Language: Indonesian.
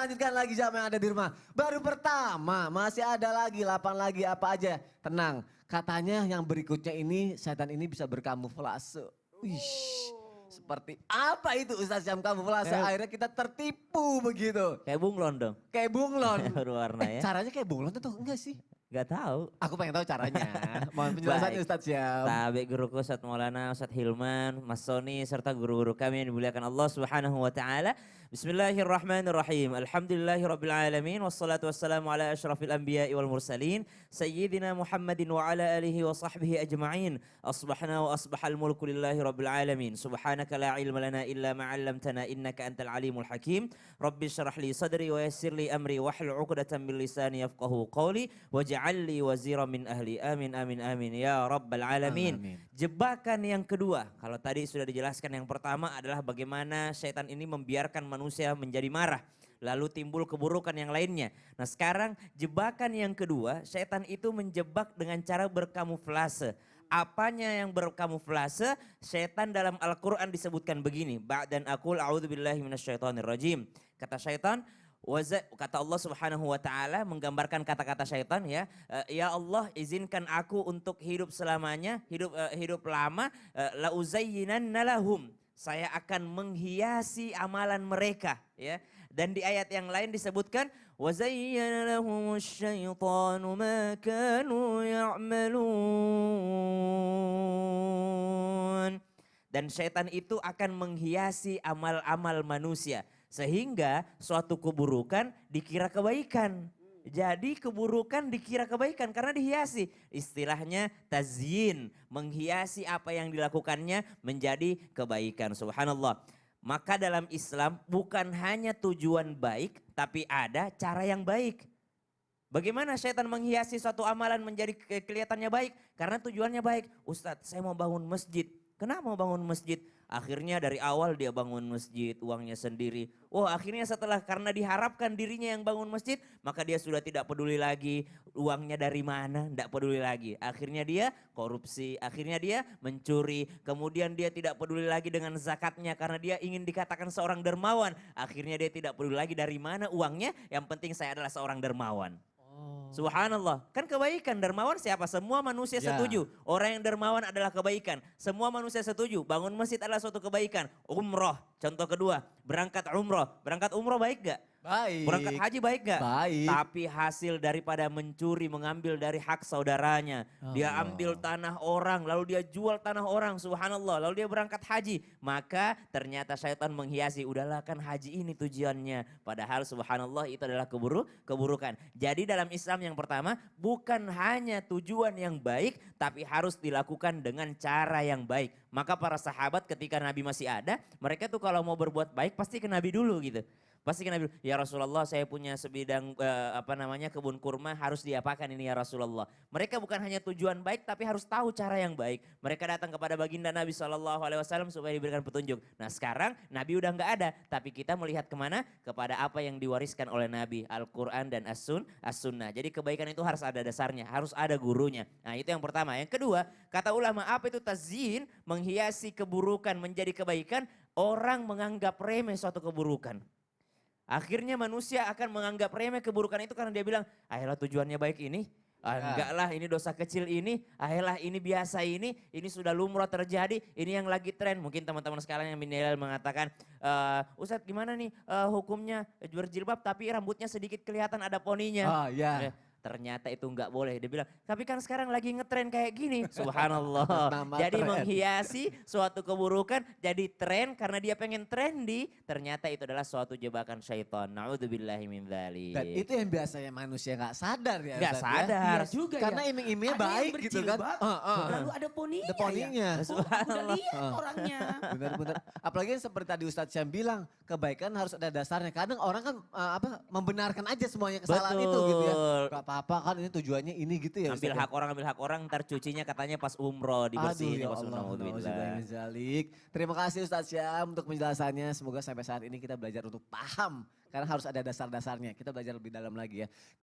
lanjutkan lagi jam yang ada di rumah. Baru pertama, masih ada lagi, 8 lagi apa aja. Tenang, katanya yang berikutnya ini setan ini bisa berkamuflase. Wih, seperti apa itu Ustaz Syam kamuflase? Kayak, Akhirnya kita tertipu begitu. kayak bunglon dong. Kayak bunglon. Berwarna ya. Caranya kayak bunglon tuh enggak sih? Gak tahu. Aku pengen tahu caranya. Mohon penjelasannya Baik. Ustaz Syam. Tabe guruku Ustaz Maulana, Ustaz Hilman, Mas Soni serta guru-guru kami yang dimuliakan Allah Subhanahu wa taala. Bismillahirrahmanirrahim. Alhamdulillahirabbil alamin wassalatu wassalamu ala asyrafil anbiya'i wal mursalin sayyidina Muhammadin wa ala alihi wa sahbihi ajma'in. Asbahna wa asbahal mulku lillahi rabbil alamin. Subhanaka la ilma lana illa ma 'allamtana innaka antal alimul hakim. Rabbi shrah li sadri wa yassir li amri wahlul 'uqdatam min lisani yafqahu qawli waj'al li waziran min ahli. Amin amin amin ya rabbal alamin. Amin. Jebakan yang kedua, kalau tadi sudah dijelaskan yang pertama adalah bagaimana syaitan ini membiarkan manusia menjadi marah. Lalu timbul keburukan yang lainnya. Nah sekarang jebakan yang kedua, syaitan itu menjebak dengan cara berkamuflase. Apanya yang berkamuflase? Syaitan dalam Al-Quran disebutkan begini. Ba'dan aqul a'udzubillahi minasyaitonirrajim. Kata syaitan, kata Allah Subhanahu wa taala menggambarkan kata-kata syaitan ya. Ya Allah izinkan aku untuk hidup selamanya, hidup lama, la uzayyinanna lahum. Saya akan menghiasi amalan mereka ya. Dan di ayat yang lain disebutkan wa zayyana lahumusy syaitanu ma kanu ya'malun. Dan syaitan itu akan menghiasi amal-amal manusia. Sehingga suatu keburukan dikira kebaikan. Jadi keburukan dikira kebaikan karena dihiasi. Istilahnya tazyin, menghiasi apa yang dilakukannya menjadi kebaikan. Subhanallah. Maka dalam Islam bukan hanya tujuan baik, tapi ada cara yang baik. Bagaimana syaitan menghiasi suatu amalan menjadi kelihatannya baik? Karena tujuannya baik. Ustadz, saya mau bangun masjid. Kenapa mau bangun masjid? Akhirnya dari awal dia bangun masjid, uangnya sendiri. Oh akhirnya setelah karena diharapkan dirinya yang bangun masjid, maka dia sudah tidak peduli lagi uangnya dari mana, tidak peduli lagi. Akhirnya dia korupsi, akhirnya dia mencuri. Kemudian dia tidak peduli lagi dengan zakatnya karena dia ingin dikatakan seorang dermawan. Akhirnya dia tidak peduli lagi dari mana uangnya, yang penting saya adalah seorang dermawan. Subhanallah, kan kebaikan dermawan siapa? Semua manusia setuju. Orang yang dermawan adalah kebaikan. Semua manusia setuju. Bangun masjid adalah suatu kebaikan. Umroh, contoh kedua, berangkat umroh. Berangkat umroh baik gak? Baik. Berangkat haji baik gak? Baik. Tapi hasil daripada mencuri, mengambil dari hak saudaranya. Dia ambil tanah orang, lalu dia jual tanah orang, subhanallah. Lalu dia berangkat haji. Maka ternyata syaitan menghiasi, udahlah kan haji ini tujuannya. Padahal subhanallah itu adalah keburukan. Jadi dalam Islam yang pertama, bukan hanya tujuan yang baik, tapi harus dilakukan dengan cara yang baik. Maka para sahabat ketika Nabi masih ada, mereka tuh kalau mau berbuat baik pasti ke Nabi dulu gitu. Pasti kan Nabi, ya Rasulullah saya punya sebidang kebun kurma harus diapakan ini ya Rasulullah. Mereka bukan hanya tujuan baik tapi harus tahu cara yang baik. Mereka datang kepada baginda Nabi SAW supaya diberikan petunjuk. Nah sekarang Nabi udah nggak ada tapi kita melihat kemana? Kepada apa yang diwariskan oleh Nabi, Al-Quran dan As-Sunnah. Jadi kebaikan itu harus ada dasarnya, harus ada gurunya. Nah itu yang pertama. Yang kedua, kata ulama apa itu tazyin? Menghiasi keburukan menjadi kebaikan, orang menganggap remeh suatu keburukan. Akhirnya manusia akan menganggap remeh keburukan itu karena dia bilang, ayolah tujuannya baik ini. Enggak lah ini dosa kecil ini, ayolah ini biasa ini sudah lumrah terjadi, ini yang lagi tren. Mungkin teman-teman sekalian yang milenial mengatakan, Ustadz gimana nih hukumnya berjilbab tapi rambutnya sedikit kelihatan ada poninya. Oh ya. Ternyata itu enggak boleh. Dia bilang, tapi kan sekarang lagi ngetren kayak gini. Subhanallah. Nama Jadi tren. menghiasi suatu keburukan jadi tren karena dia pengen trendy. Ternyata itu adalah suatu jebakan syaitan. Na'udzubillahi min dzalik. Dan itu yang biasanya manusia nggak sadar ya. Nggak Ustaz, ya. sadar. Iya juga Karena ya. iming-imingnya Ada yang baik gitu kan. berjilbab, lalu ada poninya. Ada poninya. Ya. Oh, aku udah lihat orangnya. Benar-benar. Apalagi seperti tadi Ustadz Syam bilang, kebaikan harus ada dasarnya. Kadang orang kan membenarkan aja semuanya kesalahan itu gitu ya. Gak apa-apa kan ini tujuannya ini gitu ya. Ambil Ustadz, ya. hak orang, ntar cucinya katanya pas umroh dibersihin. Aduh ya pas Allah, na'udzubillah. nauzubillahi. Terima kasih Ustadz Syam untuk penjelasannya. Semoga sampai saat ini kita belajar untuk paham. Karena harus ada dasar-dasarnya. Kita belajar lebih dalam lagi ya.